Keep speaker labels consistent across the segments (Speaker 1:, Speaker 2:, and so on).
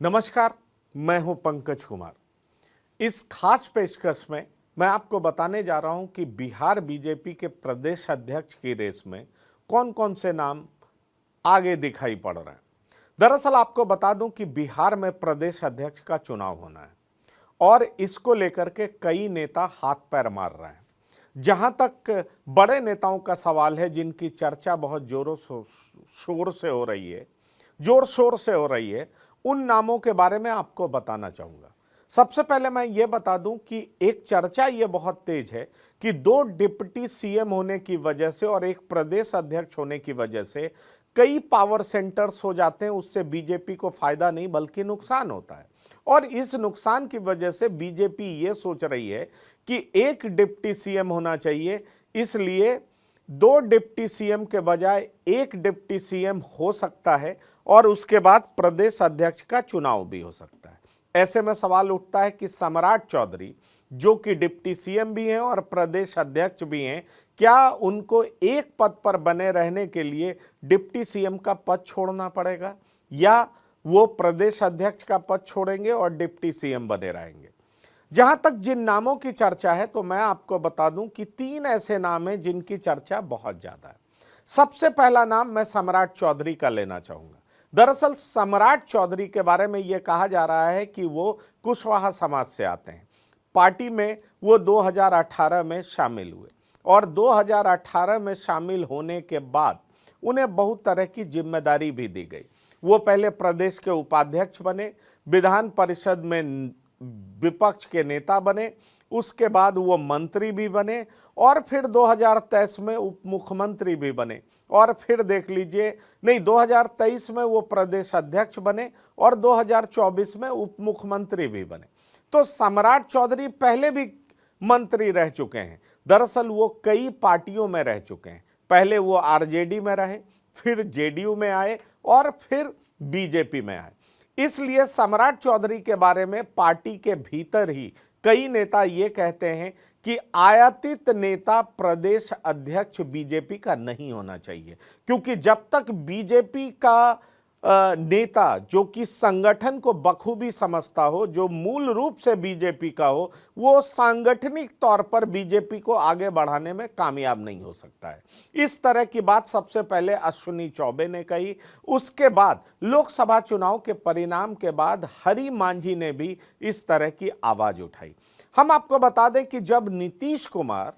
Speaker 1: नमस्कार, मैं हूं पंकज कुमार। इस खास पेशकश में मैं आपको बताने जा रहा हूं कि बिहार बीजेपी के प्रदेश अध्यक्ष की रेस में कौन कौन से नाम आगे दिखाई पड़ रहे हैं। दरअसल आपको बता दूं कि बिहार में प्रदेश अध्यक्ष का चुनाव होना है और इसको लेकर के कई नेता हाथ पैर मार रहे हैं। जहां तक बड़े नेताओं का सवाल है, जिनकी चर्चा बहुत जोर शोर से हो रही है, उन नामों के बारे में आपको बताना चाहूंगा। सबसे पहले मैं ये बता दूं कि एक चर्चा ये बहुत तेज है कि दो डिप्टी सीएम होने की वजह से और एक प्रदेश अध्यक्ष होने की वजह से कई पावर सेंटर्स हो जाते हैं। उससे बीजेपी को फायदा नहीं बल्कि नुकसान होता है और इस नुकसान की वजह से बीजेपी ये सोच रही है कि एक डिप्टी सीएम होना चाहिए, इसलिए दो डिप्टी सीएम के बजाय एक डिप्टी सीएम हो सकता है और उसके बाद प्रदेश अध्यक्ष का चुनाव भी हो सकता है। ऐसे में सवाल उठता है कि सम्राट चौधरी, जो कि डिप्टी सीएम भी हैं और प्रदेश अध्यक्ष भी हैं, क्या उनको एक पद पर बने रहने के लिए डिप्टी सीएम का पद छोड़ना पड़ेगा या वो प्रदेश अध्यक्ष का पद छोड़ेंगे और डिप्टी सीएम बने रहेंगे। जहां तक जिन नामों की चर्चा है तो मैं आपको बता दूं कि तीन ऐसे नाम हैं जिनकी चर्चा बहुत ज्यादा है। सबसे पहला नाम मैं सम्राट चौधरी का लेना चाहूंगा। दरअसल सम्राट चौधरी के बारे में यह कहा जा रहा है कि वो कुशवाहा समाज से आते हैं। पार्टी में वो 2018 में शामिल हुए और 2018 में शामिल होने के बाद उन्हें बहुत तरह की जिम्मेदारी भी दी गई। वो पहले प्रदेश के उपाध्यक्ष बने, विधान परिषद में विपक्ष के नेता बने, उसके बाद वो मंत्री भी बने और फिर 2023 में उप मुख्यमंत्री भी बने और फिर देख लीजिए 2023 में वो प्रदेश अध्यक्ष बने और 2024 में उप मुख्यमंत्री भी बने। तो सम्राट चौधरी पहले भी मंत्री रह चुके हैं। दरअसल वो कई पार्टियों में रह चुके हैं। पहले वो आरजेडी में रहे, फिर जेडीयू में आए और फिर बीजेपी में आए। इसलिए सम्राट चौधरी के बारे में पार्टी के भीतर ही कई नेता ये कहते हैं कि आयातित नेता प्रदेश अध्यक्ष बीजेपी का नहीं होना चाहिए, क्योंकि जब तक बीजेपी का नेता जो कि संगठन को बखूबी समझता हो, जो मूल रूप से बीजेपी का हो, वो सांगठनिक तौर पर बीजेपी को आगे बढ़ाने में कामयाब नहीं हो सकता है। इस तरह की बात सबसे पहले अश्विनी चौबे ने कही। उसके बाद लोकसभा चुनाव के परिणाम के बाद हरि मांझी ने भी इस तरह की आवाज उठाई। हम आपको बता दें कि जब नीतीश कुमार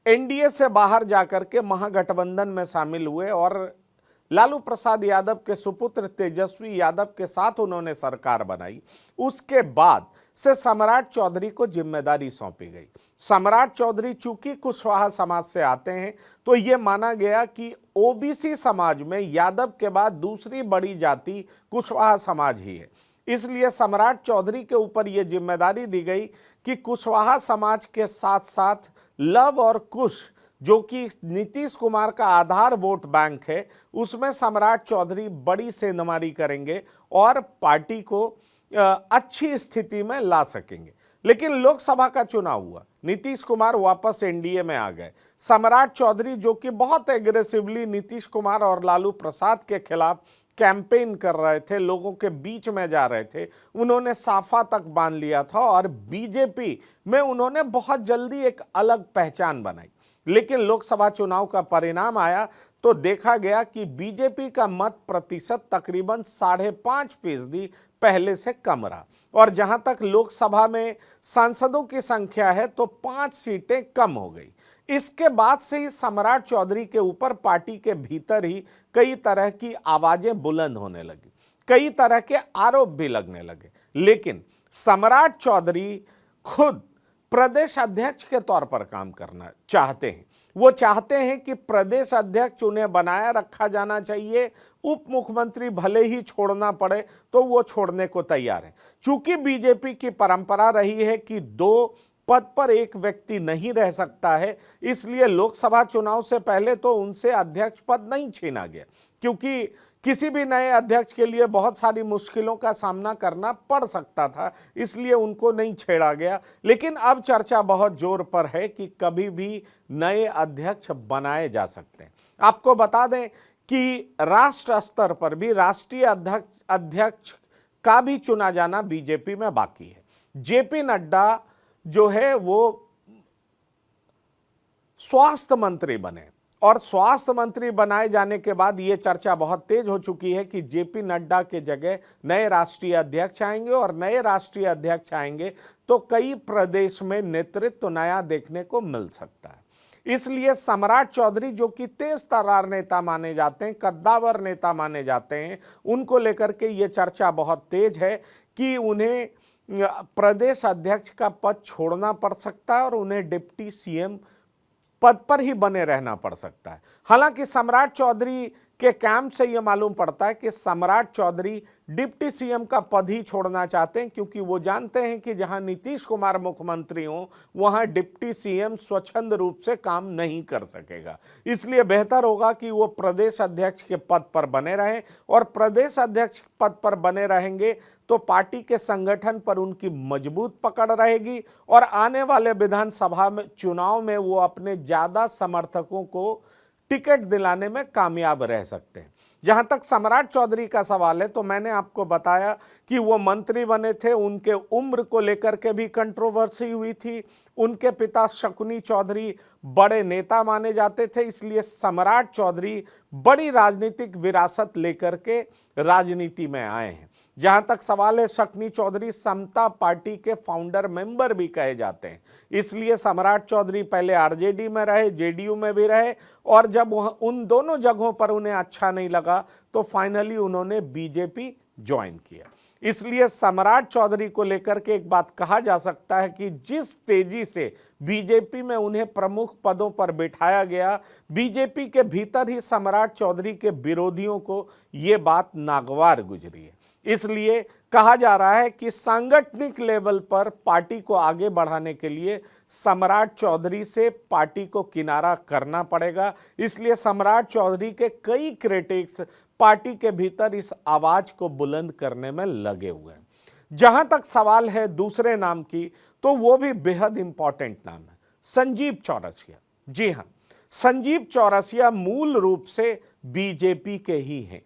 Speaker 1: एनडीए से बाहर जाकर के महागठबंधन में शामिल हुए और लालू प्रसाद यादव के सुपुत्र तेजस्वी यादव के साथ उन्होंने सरकार बनाई, उसके बाद से सम्राट चौधरी को जिम्मेदारी सौंपी गई। सम्राट चौधरी चूंकि कुशवाहा समाज से आते हैं तो ये माना गया कि ओबीसी समाज में यादव के बाद दूसरी बड़ी जाति कुशवाहा समाज ही है। इसलिए सम्राट चौधरी के ऊपर यह जिम्मेदारी दी गई कि कुशवाहा समाज के साथ साथ लव और कुश, जो कि नीतीश कुमार का आधार वोट बैंक है, उसमें सम्राट चौधरी बड़ी सेंधमारी करेंगे और पार्टी को अच्छी स्थिति में ला सकेंगे। लेकिन लोकसभा का चुनाव हुआ, नीतीश कुमार वापस एनडीए में आ गए। सम्राट चौधरी, जो कि बहुत एग्रेसिवली नीतीश कुमार और लालू प्रसाद के खिलाफ कैंपेन कर रहे थे, लोगों के बीच में जा रहे थे, उन्होंने साफा तक बांध लिया था और बीजेपी में उन्होंने बहुत जल्दी एक अलग पहचान बनाई। लेकिन लोकसभा चुनाव का परिणाम आया तो देखा गया कि बीजेपी का मत प्रतिशत तकरीबन 5.5% पहले से कम रहा और जहां तक लोकसभा में सांसदों की संख्या है तो 5 सीटें कम हो गई। इसके बाद से ही सम्राट चौधरी के ऊपर पार्टी के भीतर ही कई तरह की आवाजें बुलंद होने लगी, कई तरह के आरोप भी लगने लगे। लेकिन सम्राट चौधरी खुद प्रदेश अध्यक्ष के तौर पर काम करना चाहते हैं। वो चाहते हैं कि प्रदेश अध्यक्ष उन्हें बनाया रखा जाना चाहिए, उप मुख्यमंत्री भले ही छोड़ना पड़े तो वो छोड़ने को तैयार है। चूंकि बीजेपी की परंपरा रही है कि 2 पद पर एक व्यक्ति नहीं रह सकता है, इसलिए लोकसभा चुनाव से पहले तो उनसे अध्यक्ष पद नहीं छीना गया, क्योंकि किसी भी नए अध्यक्ष के लिए बहुत सारी मुश्किलों का सामना करना पड़ सकता था, इसलिए उनको नहीं छेड़ा गया। लेकिन अब चर्चा बहुत जोर पर है कि कभी भी नए अध्यक्ष बनाए जा सकते हैं। आपको बता दें कि राष्ट्र स्तर पर भी राष्ट्रीय अध्यक्ष का भी चुना जाना बीजेपी में बाकी है। जेपी नड्डा जो है वो स्वास्थ्य मंत्री बने और स्वास्थ्य मंत्री बनाए जाने के बाद ये चर्चा बहुत तेज हो चुकी है कि जेपी नड्डा के जगह नए राष्ट्रीय अध्यक्ष आएंगे और नए राष्ट्रीय अध्यक्ष आएंगे तो कई प्रदेश में नेतृत्व नया देखने को मिल सकता है। इसलिए सम्राट चौधरी जो कि तेज तर्रार नेता माने जाते हैं, कद्दावर नेता माने जाते हैं, उनको लेकर के ये चर्चा बहुत तेज है कि उन्हें प्रदेश अध्यक्ष का पद छोड़ना पड़ सकता है और उन्हें डिप्टी सीएम पद पर ही बने रहना पड़ सकता है। हालांकि सम्राट चौधरी के कैंप से यह मालूम पड़ता है कि सम्राट चौधरी डिप्टी सीएम का पद ही छोड़ना चाहते हैं, क्योंकि वो जानते हैं कि जहां नीतीश कुमार मुख्यमंत्री हों वहां डिप्टी सीएम स्वच्छंद रूप से काम नहीं कर सकेगा। इसलिए बेहतर होगा कि वो प्रदेश अध्यक्ष के पद पर बने रहें और प्रदेश अध्यक्ष पद पर बने रहेंगे तो पार्टी के संगठन पर उनकी मजबूत पकड़ रहेगी और आने वाले विधानसभा में चुनाव में वो अपने ज्यादा समर्थकों को टिकट दिलाने में कामयाब रह सकते हैं। जहां तक सम्राट चौधरी का सवाल है तो मैंने आपको बताया कि वो मंत्री बने थे, उनके उम्र को लेकर के भी कंट्रोवर्सी हुई थी। उनके पिता शकुनी चौधरी बड़े नेता माने जाते थे, इसलिए सम्राट चौधरी बड़ी राजनीतिक विरासत लेकर के राजनीति में आए हैं। जहां तक सवाल है, शकुनी चौधरी समता पार्टी के फाउंडर मेंबर भी कहे जाते हैं, इसलिए सम्राट चौधरी पहले आरजेडी में रहे, जेडीयू में भी रहे और जब उन दोनों जगहों पर उन्हें अच्छा नहीं लगा तो फाइनली उन्होंने बीजेपी ज्वाइन किया। इसलिए सम्राट चौधरी को लेकर के एक बात कहा जा सकता है कि जिस तेजी से बीजेपी में उन्हें प्रमुख पदों पर बिठाया गया, बीजेपी के भीतर ही सम्राट चौधरी के विरोधियों को ये बात नागवार गुजरी है। इसलिए कहा जा रहा है कि सांगठनिक लेवल पर पार्टी को आगे बढ़ाने के लिए सम्राट चौधरी से पार्टी को किनारा करना पड़ेगा। इसलिए सम्राट चौधरी के कई क्रिटिक्स पार्टी के भीतर इस आवाज को बुलंद करने में लगे हुए हैं। जहां तक सवाल है दूसरे नाम की, तो वो भी बेहद इंपॉर्टेंट नाम है, संजीव चौरसिया। जी हां, संजीव चौरसिया मूल रूप से बीजेपी के ही हैं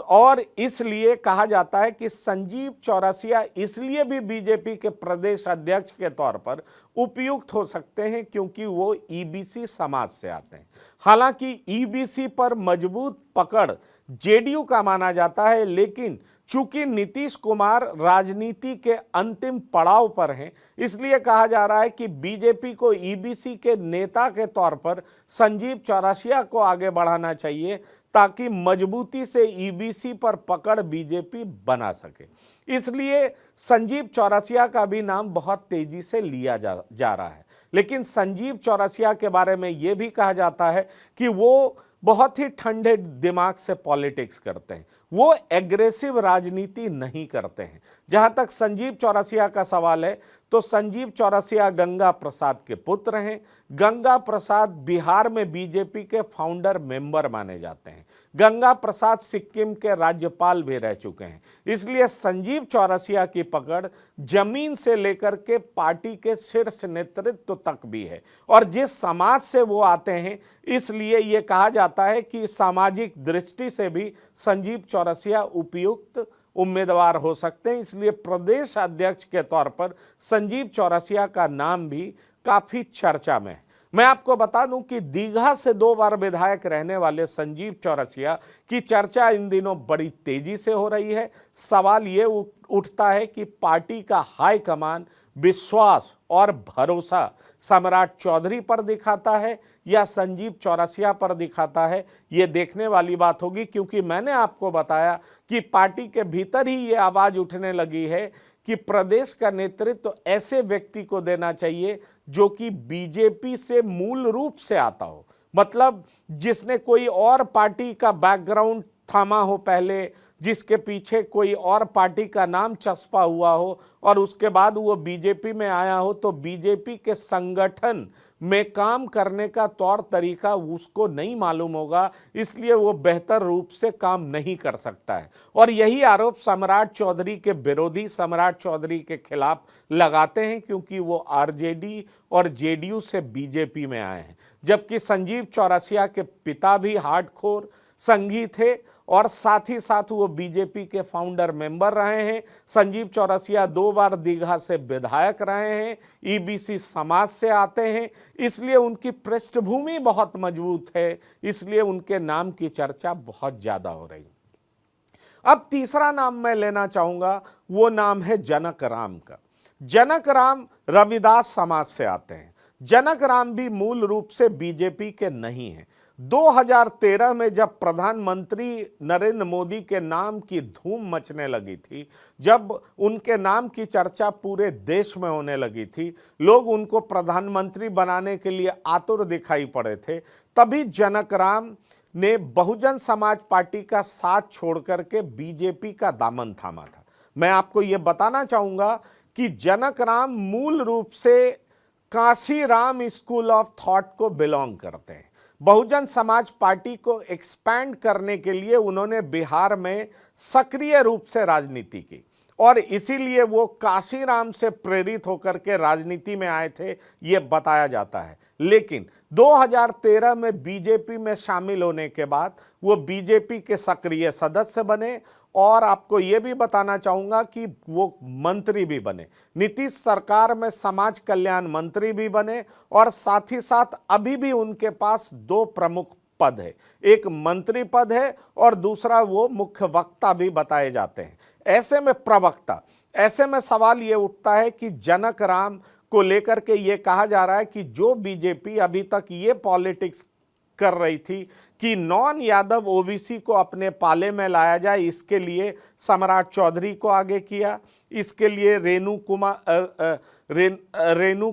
Speaker 1: और इसलिए कहा जाता है कि संजीव चौरसिया इसलिए भी बीजेपी के प्रदेश अध्यक्ष के तौर पर उपयुक्त हो सकते हैं क्योंकि वो ईबीसी समाज से आते हैं। हालांकि ईबीसी पर मजबूत पकड़ जेडीयू का माना जाता है, लेकिन चूंकि नीतीश कुमार राजनीति के अंतिम पड़ाव पर हैं, इसलिए कहा जा रहा है कि बीजेपी को ईबीसी के नेता के तौर पर संजीव चौरसिया को आगे बढ़ाना चाहिए ताकि मजबूती से ईबीसी पर पकड़ बीजेपी बना सके। इसलिए संजीव चौरसिया का भी नाम बहुत तेजी से लिया जा रहा है। लेकिन संजीव चौरसिया के बारे में यह भी कहा जाता है कि वो बहुत ही ठंडे दिमाग से पॉलिटिक्स करते हैं, वो एग्रेसिव राजनीति नहीं करते हैं। जहां तक संजीव चौरसिया का सवाल है तो संजीव चौरसिया गंगा प्रसाद के पुत्र हैं। गंगा प्रसाद बिहार में बीजेपी के फाउंडर मेंबर माने जाते हैं। गंगा प्रसाद सिक्किम के राज्यपाल भी रह चुके हैं। इसलिए संजीव चौरसिया की पकड़ जमीन से लेकर के पार्टी के शीर्ष नेतृत्व तक भी है और जिस समाज से वो आते हैं, इसलिए ये कहा जाता है कि सामाजिक दृष्टि से भी संजीव चौरसिया उपयुक्त उम्मीदवार हो सकते हैं। इसलिए प्रदेश अध्यक्ष के तौर पर संजीव चौरसिया का नाम भी काफी चर्चा में है। मैं आपको बता दूं कि दीघा से 2 बार विधायक रहने वाले संजीव चौरसिया की चर्चा इन दिनों बड़ी तेजी से हो रही है। सवाल ये उठता है कि पार्टी का हाईकमान विश्वास और भरोसा सम्राट चौधरी पर दिखाता है या संजीव चौरसिया पर दिखाता है। ये देखने वाली बात होगी, क्योंकि मैंने आपको बताया कि पार्टी के भीतर ही ये आवाज उठने लगी है कि प्रदेश का नेतृत्व ऐसे व्यक्ति को देना चाहिए जो कि बीजेपी से मूल रूप से आता हो, मतलब जिसने कोई और पार्टी का बैकग्राउंड थामा हो पहले, जिसके पीछे कोई और पार्टी का नाम चस्पा हुआ हो और उसके बाद वो बीजेपी में आया हो, तो बीजेपी के संगठन में काम करने का तौर तरीका उसको नहीं मालूम होगा, इसलिए वो बेहतर रूप से काम नहीं कर सकता है। और यही आरोप सम्राट चौधरी के विरोधी सम्राट चौधरी के खिलाफ लगाते हैं, क्योंकि वो आरजेडी और जेडीयू से बीजेपी में आए हैं। जबकि संजीव चौरसिया के पिता भी हार्डकोर संघी थे और साथ ही साथ वो बीजेपी के फाउंडर मेंबर रहे हैं। संजीव चौरसिया 2 बार दीघा से विधायक रहे हैं, ईबीसी समाज से आते हैं, इसलिए उनकी पृष्ठभूमि बहुत मजबूत है, इसलिए उनके नाम की चर्चा बहुत ज्यादा हो रही है। अब तीसरा नाम मैं लेना चाहूंगा, वो नाम है जनक राम का। जनक राम रविदास समाज से आते हैं। जनक राम भी मूल रूप से बीजेपी के नहीं हैं। 2013 में जब प्रधानमंत्री नरेंद्र मोदी के नाम की धूम मचने लगी थी, जब उनके नाम की चर्चा पूरे देश में होने लगी थी, लोग उनको प्रधानमंत्री बनाने के लिए आतुर दिखाई पड़े थे, तभी जनक राम ने बहुजन समाज पार्टी का साथ छोड़कर के बीजेपी का दामन थामा था। मैं आपको यह बताना चाहूंगा कि जनक राम मूल रूप से काशीराम स्कूल ऑफ थॉट को बिलोंग करते हैं। बहुजन समाज पार्टी को एक्सपैंड करने के लिए उन्होंने बिहार में सक्रिय रूप से राजनीति की और इसीलिए वो काशीराम से प्रेरित होकर के राजनीति में आए थे, ये बताया जाता है। लेकिन 2013 में बीजेपी में शामिल होने के बाद वो बीजेपी के सक्रिय सदस्य बने और आपको ये भी बताना चाहूंगा कि वो मंत्री भी बने, नीतीश सरकार में समाज कल्याण मंत्री भी बने और साथ ही साथ अभी भी उनके पास 2 प्रमुख पद है, एक मंत्री पद है और दूसरा वो मुख्य वक्ता भी बताए जाते हैं। ऐसे में प्रवक्ता, ऐसे में सवाल ये उठता है कि जनक राम को लेकर के ये कहा जा रहा है कि जो बीजेपी अभी तक ये पॉलिटिक्स कर रही थी कि नॉन यादव ओबीसी को अपने पाले में लाया जाए, इसके लिए सम्राट चौधरी को आगे किया, इसके लिए रेणु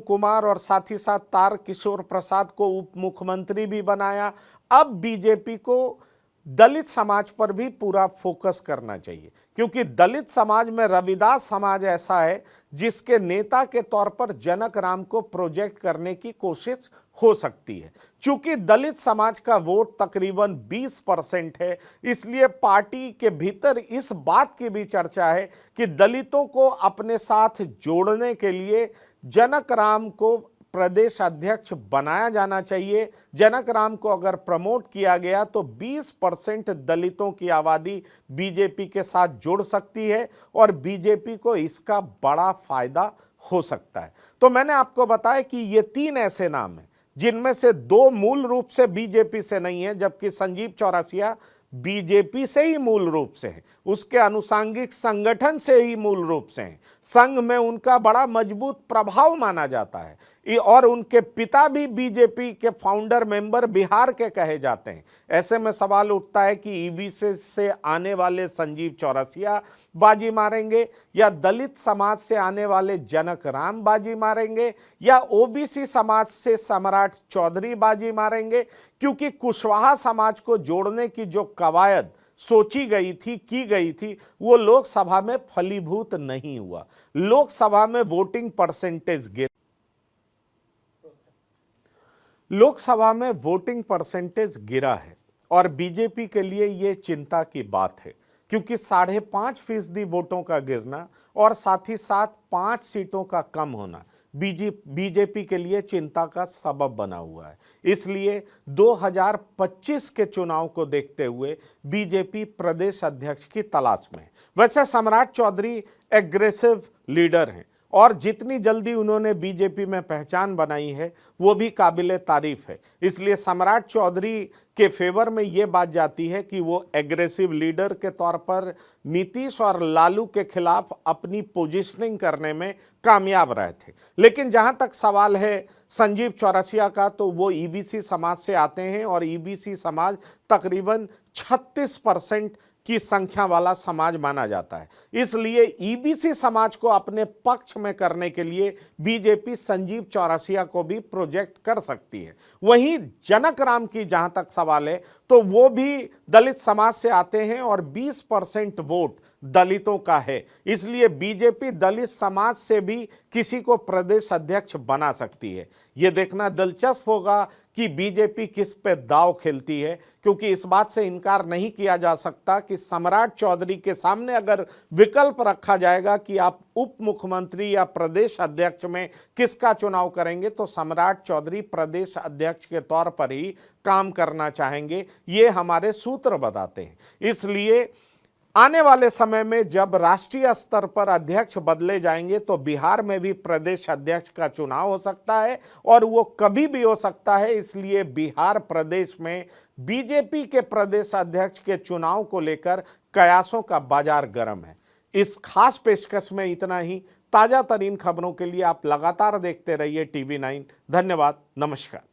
Speaker 1: कुमार और साथ ही साथ तार किशोर प्रसाद को उप मुख्यमंत्री भी बनाया। अब बीजेपी को दलित समाज पर भी पूरा फोकस करना चाहिए, क्योंकि दलित समाज में रविदास समाज ऐसा है जिसके नेता के तौर पर जनक राम को प्रोजेक्ट करने की कोशिश हो सकती है। चूंकि दलित समाज का वोट तकरीबन 20% है, इसलिए पार्टी के भीतर इस बात की भी चर्चा है कि दलितों को अपने साथ जोड़ने के लिए जनक राम को प्रदेश अध्यक्ष बनाया जाना चाहिए। जनक राम को अगर प्रमोट किया गया तो 20% दलितों की आबादी बीजेपी के साथ जुड़ सकती है और बीजेपी को इसका बड़ा फायदा हो सकता है। तो मैंने आपको बताया कि ये 3 ऐसे नाम हैं जिनमें से 2 मूल रूप से बीजेपी से नहीं है, जबकि संजीव चौरसिया बीजेपी से ही मूल रूप से है, उसके अनुसांगिक संगठन से ही मूल रूप से हैं। संघ में उनका बड़ा मजबूत प्रभाव माना जाता है और उनके पिता भी बीजेपी के फाउंडर मेंबर बिहार के कहे जाते हैं। ऐसे में सवाल उठता है कि ईबीसी से आने वाले संजीव चौरसिया बाजी मारेंगे या दलित समाज से आने वाले जनक राम बाजी मारेंगे या ओबीसी समाज से सम्राट चौधरी बाजी मारेंगे, क्योंकि कुशवाहा समाज को जोड़ने की जो कवायद सोची गई थी, की गई थी, वो लोकसभा में फलीभूत नहीं हुआ। लोकसभा में वोटिंग परसेंटेज गिर लोकसभा में वोटिंग परसेंटेज गिरा है और बीजेपी के लिए ये चिंता की बात है, क्योंकि 5.5% वोटों का गिरना और साथ ही साथ 5 सीटों का कम होना बीजेपी के लिए चिंता का सबब बना हुआ है। इसलिए 2025 के चुनाव को देखते हुए बीजेपी प्रदेश अध्यक्ष की तलाश में है। वैसे सम्राट चौधरी एग्रेसिव लीडर हैं और जितनी जल्दी उन्होंने बीजेपी में पहचान बनाई है वो भी काबिले तारीफ है। इसलिए सम्राट चौधरी के फेवर में ये बात जाती है कि वो एग्रेसिव लीडर के तौर पर नीतीश और लालू के खिलाफ अपनी पोजीशनिंग करने में कामयाब रहे थे। लेकिन जहां तक सवाल है संजीव चौरसिया का, तो वो ईबीसी समाज से आते हैं और ईबीसी समाज तकरीबन 36% की संख्या वाला समाज माना जाता है। इसलिए ईबीसी समाज को अपने पक्ष में करने के लिए बीजेपी संजीव चौरसिया को भी प्रोजेक्ट कर सकती है। वहीं जनक राम की जहां तक सवाल है तो वो भी दलित समाज से आते हैं और 20% वोट दलितों का है, इसलिए बीजेपी दलित समाज से भी किसी को प्रदेश अध्यक्ष बना सकती है। यह देखना दिलचस्प होगा कि बीजेपी किस पे दांव खेलती है, क्योंकि इस बात से इनकार नहीं किया जा सकता कि सम्राट चौधरी के सामने अगर विकल्प रखा जाएगा कि आप उप मुख्यमंत्री या प्रदेश अध्यक्ष में किसका चुनाव करेंगे, तो सम्राट चौधरी प्रदेश अध्यक्ष के तौर पर ही काम करना चाहेंगे, ये हमारे सूत्र बताते हैं। इसलिए आने वाले समय में जब राष्ट्रीय स्तर पर अध्यक्ष बदले जाएंगे तो बिहार में भी प्रदेश अध्यक्ष का चुनाव हो सकता है और वो कभी भी हो सकता है। इसलिए बिहार प्रदेश में बीजेपी के प्रदेश अध्यक्ष के चुनाव को लेकर कयासों का बाजार गर्म है। इस खास पेशकश में इतना ही। ताजा तरीन खबरों के लिए आप लगातार देखते रहिए TV9। धन्यवाद, नमस्कार।